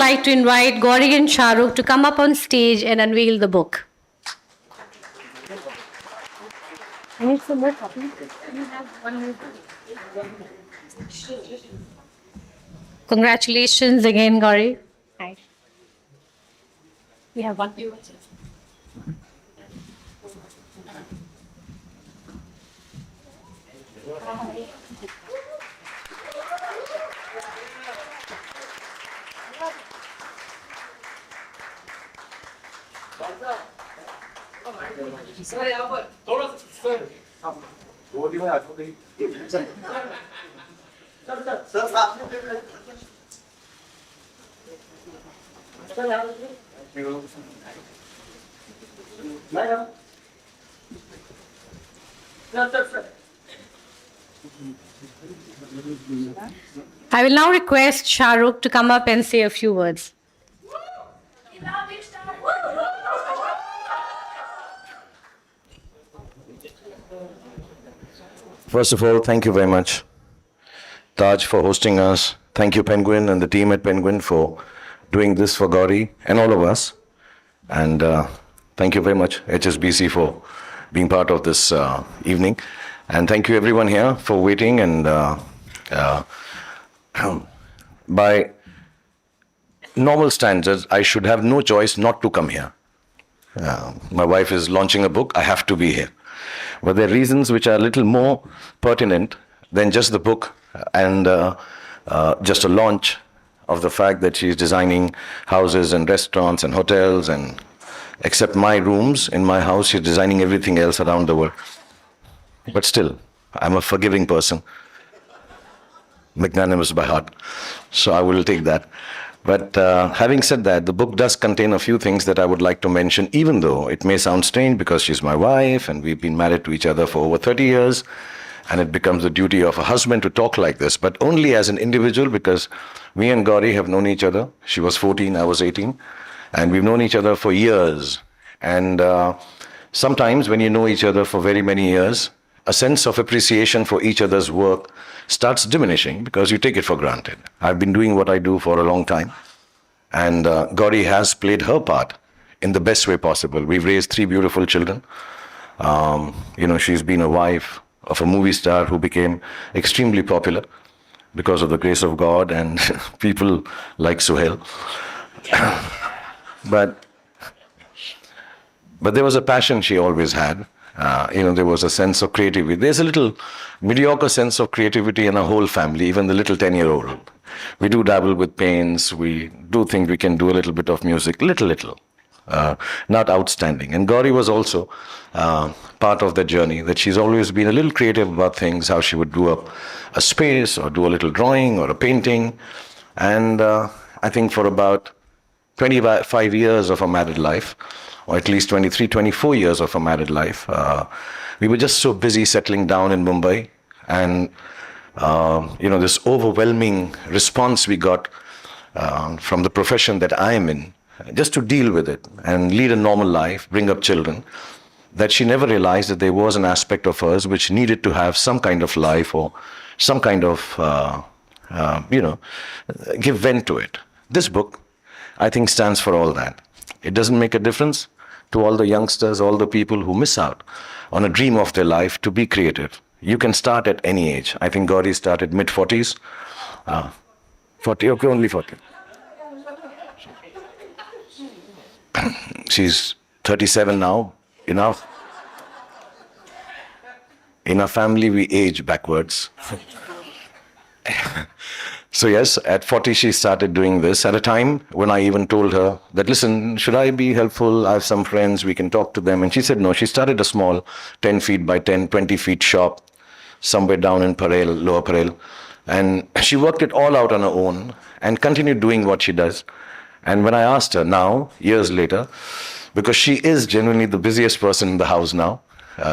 like to invite Gauri and Shahrukh to come up on stage and unveil the book. I need some more coffee. You have 1 minute. Congratulations again, Gauri. Hi. We have 1 minute. I will now request Shahrukh to come up and say a few words. First of all, thank you very much, Taj, for hosting us. Thank you, Penguin, and the team at Penguin for doing this for Gauri and all of us. And thank you very much, HSBC, for being part of this evening. And thank you, everyone here, for waiting. And by normal standards, I should have no choice not to come here. My wife is launching a book. I have to be here. But there are reasons which are a little more pertinent than just the book and just a launch of the fact that she's designing houses and restaurants and hotels, and except my rooms in my house, she's designing everything else around the world. But still, I'm a forgiving person, magnanimous by heart, so I will take that. But having said that, the book does contain a few things that I would like to mention, even though it may sound strange because she's my wife and we've been married to each other for over 30 years, and it becomes the duty of a husband to talk like this, but only as an individual, because me and Gauri have known each other. She was 14, I was 18, and we've known each other for years. And sometimes when you know each other for very many years, a sense of appreciation for each other's work starts diminishing because you take it for granted. I've been doing what I do for a long time, and Gauri has played her part in the best way possible. We've raised 3 beautiful children. She's been a wife of a movie star who became extremely popular because of the grace of God and people like Suhail. But there was a passion she always had. There was a sense of creativity. There's a little mediocre sense of creativity in our whole family, even the little 10-year-old. We do dabble with paints. We do think we can do a little bit of music, little. Not outstanding. And Gauri was also part of the journey, that she's always been a little creative about things, how she would do a space or do a little drawing or a painting. And I think for about 25 years of her married life, or at least 23, 24 years of her married life, we were just so busy settling down in Mumbai. And, this overwhelming response we got from the profession that I am in, just to deal with it and lead a normal life, bring up children, that she never realized that there was an aspect of hers which needed to have some kind of life or some kind of, give vent to it. This book, I think, stands for all that. It doesn't make a difference to all the youngsters, all the people who miss out on a dream of their life to be creative. You can start at any age. I think Gauri started mid-40s. 40, okay, only 40. She's 37 now. Enough. In our family, we age backwards. So yes, at 40, she started doing this at a time when I even told her that, listen, should I be helpful? I have some friends, we can talk to them. And she said no. She started a small 10 feet by 10, 20 feet shop somewhere down in Parel, Lower Parel. And she worked it all out on her own and continued doing what she does. And when I asked her now, years later, because she is genuinely the busiest person in the house now,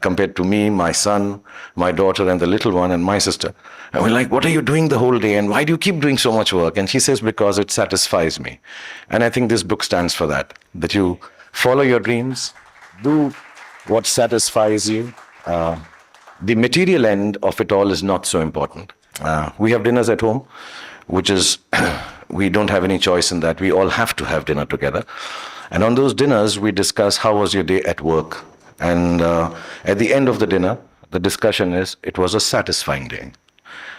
compared to me, my son, my daughter, and the little one, and my sister. And we're like, what are you doing the whole day? And why do you keep doing so much work? And she says, because it satisfies me. And I think this book stands for that you follow your dreams, do what satisfies you. The material end of it all is not so important. We have dinners at home, which is we don't have any choice in that. We all have to have dinner together. And on those dinners, we discuss how was your day at work. And at the end of the dinner, the discussion is it was a satisfying day.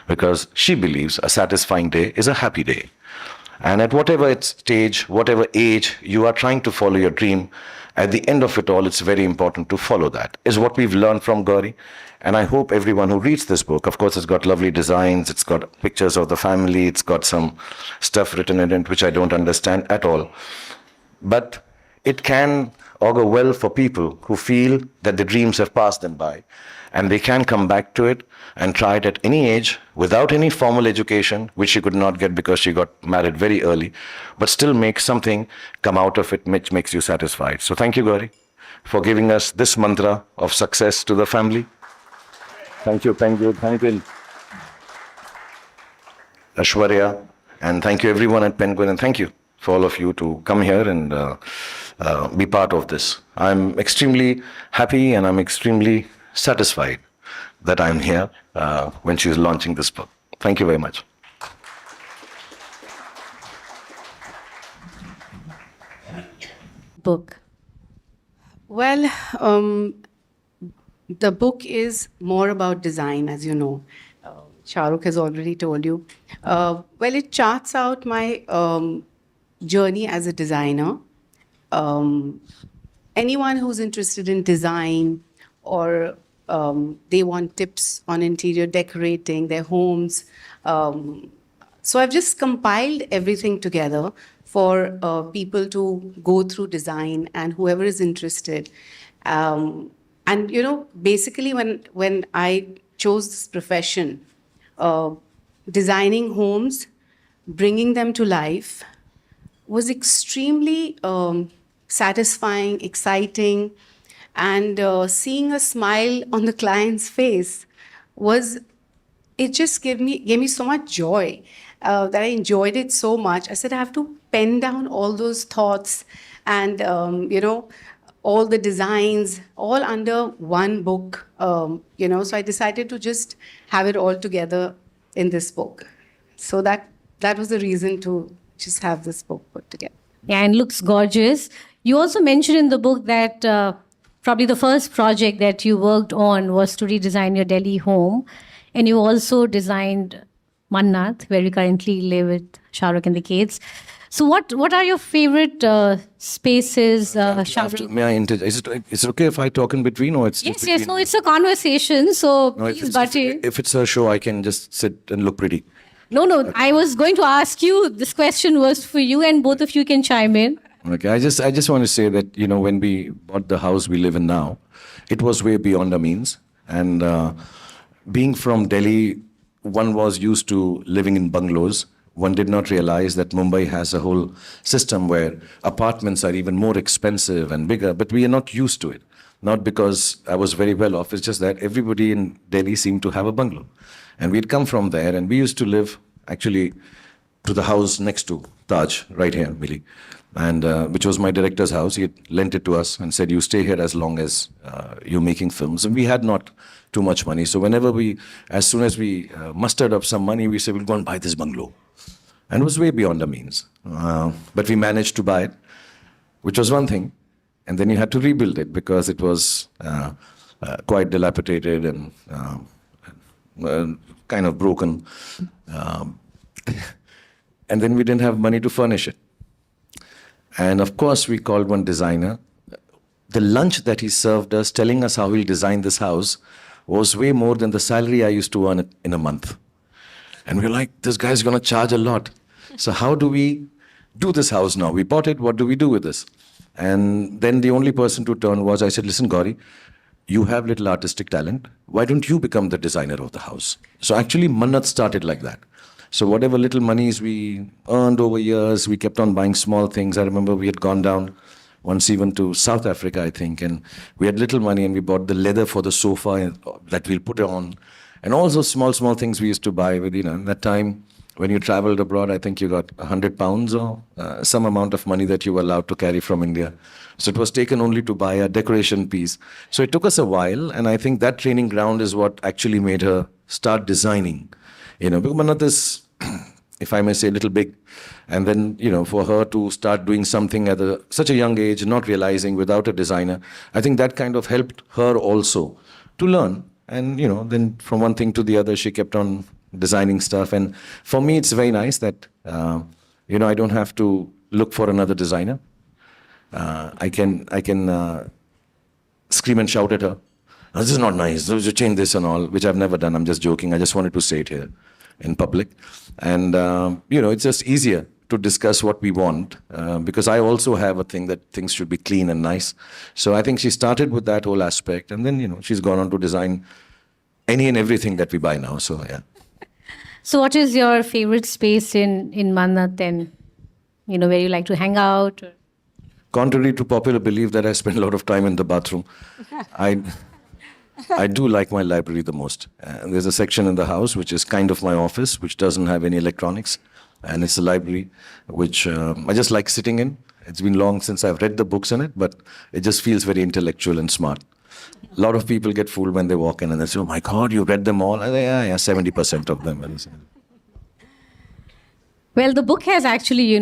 Because she believes a satisfying day is a happy day. And at whatever stage, whatever age you are trying to follow your dream, at the end of it all, it's very important to follow that, is what we've learned from Gauri. And I hope everyone who reads this book, of course, it's got lovely designs, it's got pictures of the family, it's got some stuff written in it which I don't understand at all. But it can augur well for people who feel that the dreams have passed them by. And they can come back to it and try it at any age without any formal education, which she could not get because she got married very early, but still make something come out of it which makes you satisfied. So thank you, Gauri, for giving us this mantra of success to the family. Thank you, Ashwarya, and thank you everyone at Penguin, and thank you for all of you to come here and be part of this. I'm extremely happy and I'm extremely satisfied that I'm here when she's launching this book. Thank you very much. Book. Well, the book is more about design, as you know. Shahrukh has already told you. Well, it charts out my journey as a designer. Anyone who's interested in design or they want tips on interior decorating their homes. So I've just compiled everything together for people to go through design and whoever is interested. And, you know, basically when I chose this profession, designing homes, bringing them to life was extremely satisfying, exciting, and seeing a smile on the client's face it just gave me so much joy that I enjoyed it so much. I said I have to pen down all those thoughts and you know, all the designs all under one book, you know. So I decided to just have it all together in this book. So that was the reason to just have this book put together. Yeah, and looks gorgeous. You also mentioned in the book that probably the first project that you worked on was to redesign your Delhi home. And you also designed Mannat, where you currently live with Shahrukh and the kids. So what are your favorite spaces, Shahrukh? May I interject? Is it okay if I talk in between, or it's Yes. No, it's a conversation. So no, please butt in. if it's a show, I can just sit and look pretty. No. I was going to ask you. This question was for you, and both of you can chime in. Okay, I just want to say that, you know, when we bought the house we live in now, it was way beyond our means. And being from Delhi, one was used to living in bungalows. One did not realize that Mumbai has a whole system where apartments are even more expensive and bigger, but we are not used to it. Not because I was very well off, it's just that everybody in Delhi seemed to have a bungalow. And we'd come from there, and we used to live actually to the house next to Taj, right here, Millie, and which was my director's house. He had lent it to us and said, you stay here as long as you're making films. And we had not too much money. So as soon as we mustered up some money, we said, we'll go and buy this bungalow. And it was way beyond our means. But we managed to buy it, which was one thing. And then you had to rebuild it because it was quite dilapidated and kind of broken. And then we didn't have money to furnish it. And of course, we called one designer. The lunch that he served us, telling us how he'll design this house, was way more than the salary I used to earn in a month. And we're like, this guy's going to charge a lot. So how do we do this house now? We bought it. What do we do with this? And then the only person to turn was, I said, listen, Gauri, you have little artistic talent. Why don't you become the designer of the house? So actually, Mannat started like that. So whatever little monies we earned over years, we kept on buying small things. I remember we had gone down once even to South Africa, I think, and we had little money and we bought the leather for the sofa that we'll put on. And all those small things we used to buy with, you know, at that time, when you traveled abroad, I think you got £100 or some amount of money that you were allowed to carry from India. So it was taken only to buy a decoration piece. So it took us a while, and I think that training ground is what actually made her start designing. You know, because Mannat is if I may say, a little big. And then, for her to start doing something at such a young age, not realizing without a designer, I think that kind of helped her also to learn. And, then from one thing to the other, she kept on designing stuff. And for me, it's very nice that, I don't have to look for another designer. I can scream and shout at her. "Oh, this is not nice. You change this and all," which I've never done. I'm just joking. I just wanted to say it here in public. And, it's just easier to discuss what we want because I also have a thing that things should be clean and nice. So I think she started with that whole aspect. And then, she's gone on to design any and everything that we buy now. So, yeah. So what is your favorite space in Mannat then? Where you like to hang out? Or? Contrary to popular belief that I spend a lot of time in the bathroom, I do like my library the most. There's a section in the house which is kind of my office, which doesn't have any electronics. And it's a library which I just like sitting in. It's been long since I've read the books in it, but it just feels very intellectual and smart. A lot of people get fooled when they walk in and they say, "Oh my God, you read them all?" I say, yeah, 70% of them. Well, the book has actually, a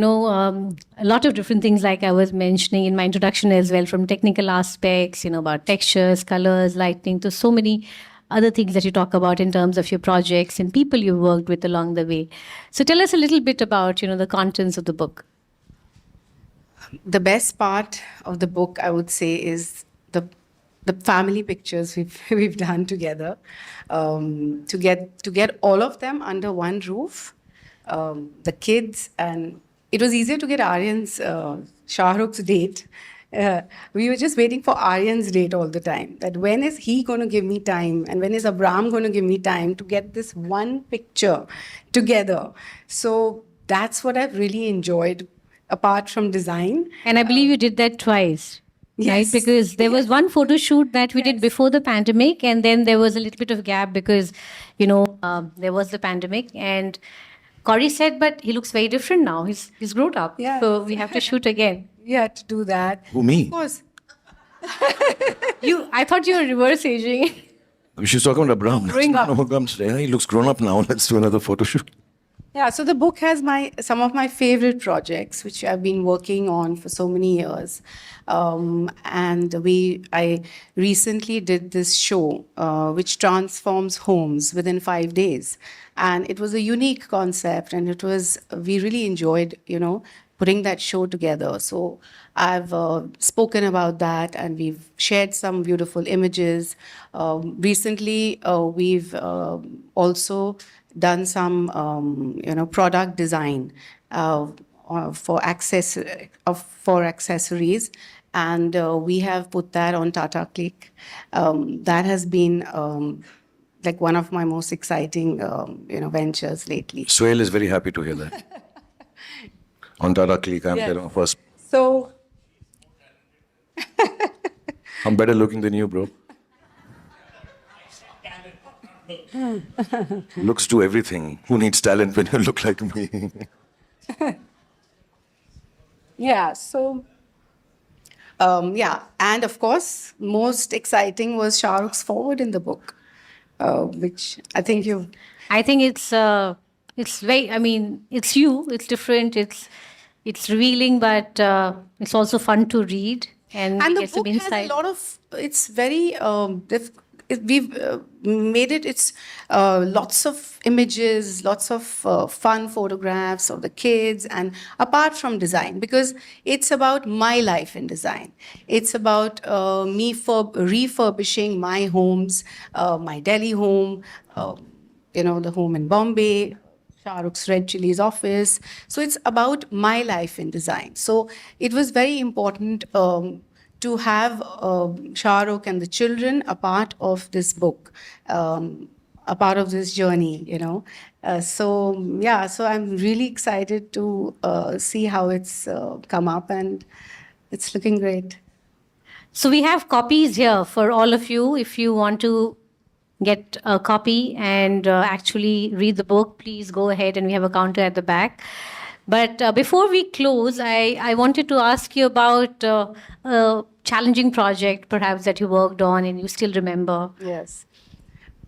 lot of different things, like I was mentioning in my introduction as well, from technical aspects, about textures, colors, lighting, to so many other things that you talk about in terms of your projects and people you worked with along the way. So tell us a little bit about, the contents of the book. The best part of the book, I would say, is the family pictures we've done together. To get all of them under one roof. The kids, and it was easier to get Aryan's, Shah Rukh's date. We were just waiting for Aryan's date all the time. That when is he going to give me time, and when is Abram going to give me time to get this one picture together? So that's what I've really enjoyed, apart from design. And I believe you did that twice. Yes. Right? Because there was one photo shoot that we did before the pandemic, and then there was a little bit of gap because, there was the pandemic. And Gauri said, but he looks very different now. He's grown up. Yeah. So we have to shoot again. Yeah, to do that. Who, me? Of course. I thought you were reverse aging. She's talking about Abraham. Growing up. No, comes today. He looks grown up now. Let's do another photo shoot. Yeah, so the book has some of my favorite projects, which I've been working on for so many years. And I recently did this show, which transforms homes within 5 days. And it was a unique concept, and we really enjoyed, putting that show together. So I've spoken about that, and we've shared some beautiful images. Recently, we've also done some, product design for accessories, and we have put that on Tata Click. That has been like one of my most exciting, ventures lately. Suhail is very happy to hear that. On Tata Click, I'm there first. So I'm better looking than you, bro. Looks do everything. Who needs talent when you look like me? yeah, so and of course, most exciting was Shah Rukh's forward in the book, which I think I think it's very. I mean, it's you. It's different. It's revealing, but it's also fun to read and the get some book has insight. a lot of. It's very. We've made it. It's lots of images, lots of fun photographs of the kids, and apart from design, because it's about my life in design. It's about me refurbishing my homes, my Delhi home, the home in Bombay, Shah Rukh's Red Chili's office. So it's about my life in design. So it was very important to have Shah Rukh and the children a part of this book, a part of this journey, So I'm really excited to see how it's come up, and it's looking great. So we have copies here for all of you. If you want to get a copy and actually read the book, please go ahead, and we have a counter at the back. But before we close, I wanted to ask you about a challenging project, perhaps, that you worked on and you still remember. Yes.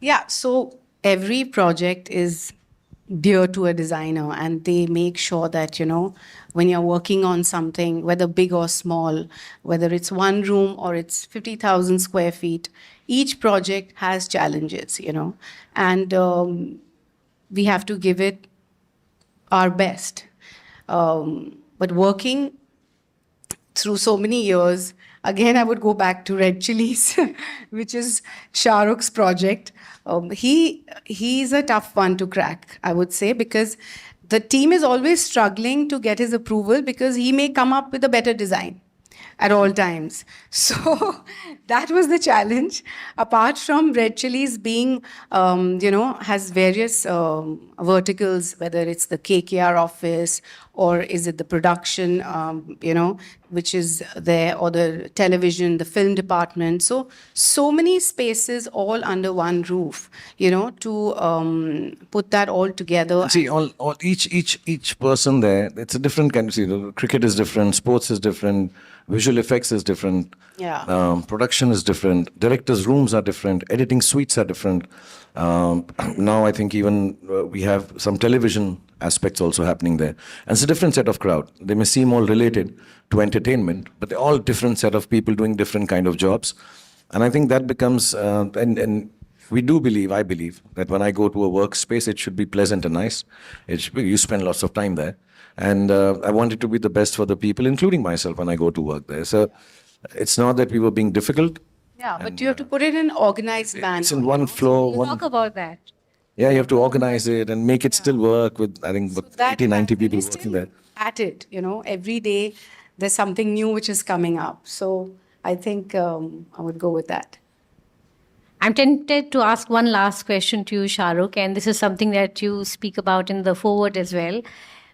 Yeah, so every project is dear to a designer, and they make sure that, when you're working on something, whether big or small, whether it's one room or it's 50,000 square feet, each project has challenges, and we have to give it our best. But working through so many years, again, I would go back to Red Chilies, which is Shah Rukh's project. He's a tough one to crack, I would say, because the team is always struggling to get his approval because he may come up with a better design at all times. So that was the challenge. Apart from Red Chilies being, has various verticals, whether it's the KKR office or is it the production, which is there, or the television, the film department. So many spaces all under one roof, to put that all together. See, each person there, it's a different kind of. See, cricket is different, sports is different, visual effects is different, production is different, directors' rooms are different, editing suites are different. Now I think even we have some television aspects also happening there, and it's a different set of crowd. They may seem all related to entertainment, but they're all different set of people doing different kind of jobs, and I think that becomes and we do believe, I believe, that when I go to a workspace, it should be pleasant and nice. You spend lots of time there. And I want it to be the best for the people, including myself, when I go to work there. So it's not that we were being difficult. Yeah, but you have to put it in organized manner. It's in one floor. We'll talk about that. Yeah, you have to organize it and make it still work with, I think, 80, 90 people we're working still there. at it, every day there's something new which is coming up. So I think I would go with that. I'm tempted to ask one last question to you, Shah Rukh, and this is something that you speak about in the forward as well,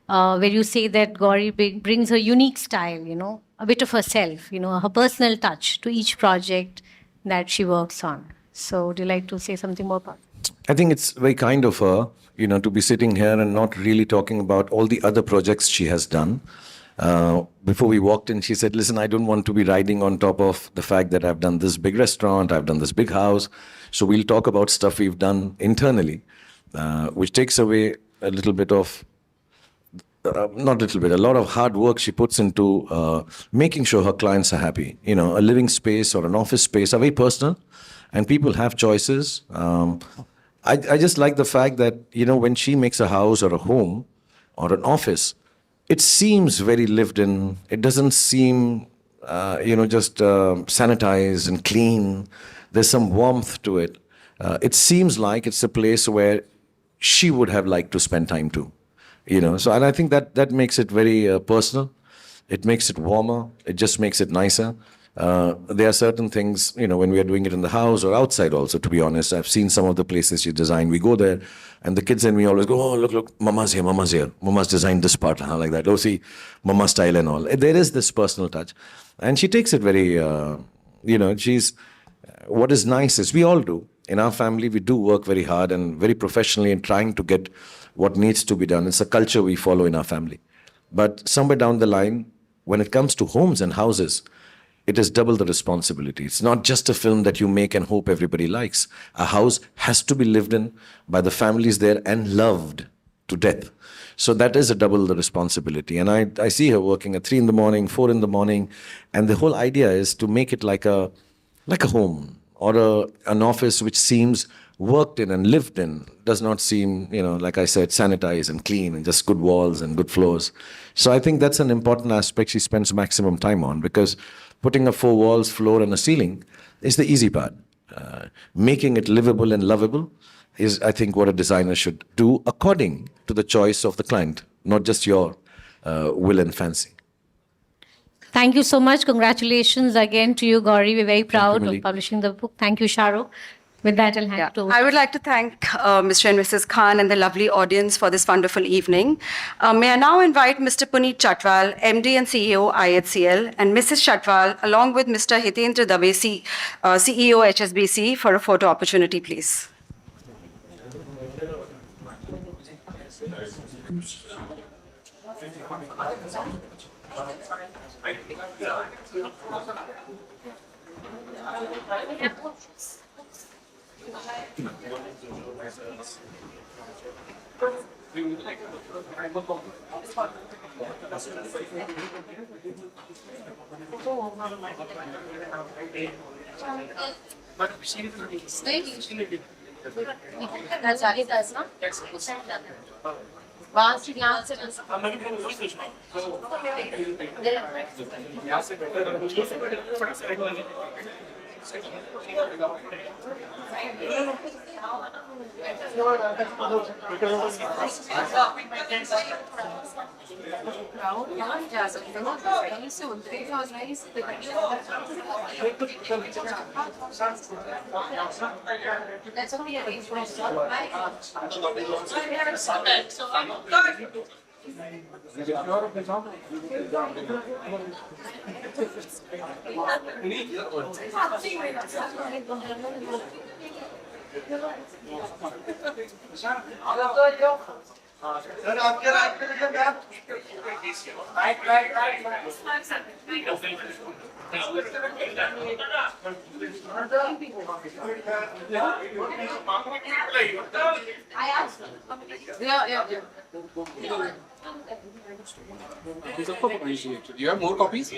where you say that Gauri brings a unique style, a bit of herself, her personal touch to each project that she works on. So would you like to say something more about it? I think it's very kind of her, to be sitting here and not really talking about all the other projects she has done. Before we walked in, she said, listen, I don't want to be riding on top of the fact that I've done this big restaurant, I've done this big house. So we'll talk about stuff we've done internally, which takes away a little bit of, not a little bit, a lot of hard work she puts into making sure her clients are happy. A living space or an office space are very personal, and people have choices. I just like the fact that, when she makes a house or a home or an office, it seems very lived in. It doesn't seem, just sanitized and clean. There's some warmth to it. It seems like it's a place where she would have liked to spend time too. So, and I think that makes it very personal. It makes it warmer. It just makes it nicer. There are certain things, when we are doing it in the house or outside also, to be honest. I've seen some of the places she designed. We go there, and the kids and me always go, oh, look, Mama's here. Mama's designed this part, like that. Oh, see, Mama style and all. There is this personal touch. And she takes it very, what is nice is we all do. In our family, we do work very hard and very professionally in trying to get what needs to be done. It's a culture we follow in our family. But somewhere down the line, when it comes to homes and houses, it is double the responsibility. It's not just a film that you make and hope everybody likes. A house has to be lived in by the families there and loved to death. So that is a double the responsibility. And I see her working at 3 in the morning, 4 in the morning. And the whole idea is to make it like a home or an office which seems worked in and lived in, does not seem, like I said, sanitized and clean and just good walls and good floors. So I think that's an important aspect she spends maximum time on, because putting up 4 walls, floor and a ceiling is the easy part. Making it livable and lovable is, I think, what a designer should do according to the choice of the client, not just your will and fancy. Thank you so much. Congratulations again to you, Gauri. We're very proud Millie. of publishing the book. Thank you, Shah Rukh. With that, I'll hand it over. I would like to thank Mr. and Mrs. Khan and the lovely audience for this wonderful evening. May I now invite Mr. Puneet Chatwal, MD and CEO, IHCL, and Mrs. Chatwal, along with Mr. Hitendra Dave, CEO, HSBC, for a photo opportunity, please. Do you have more copies?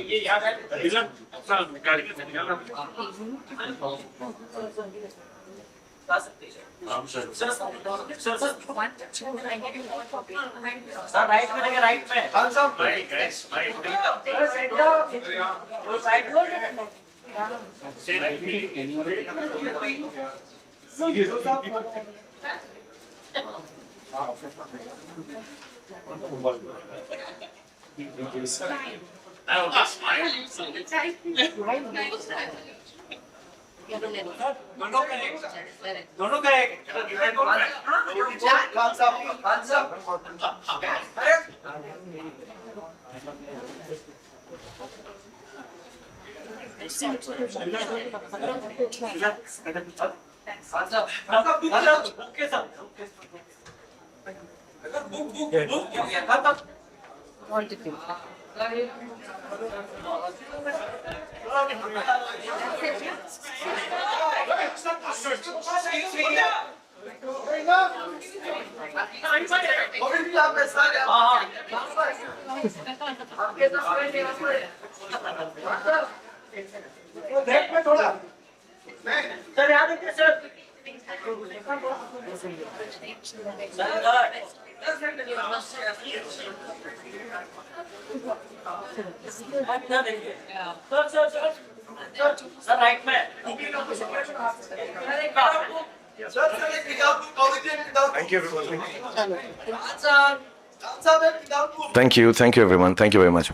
Thank you everyone. Thank you very much.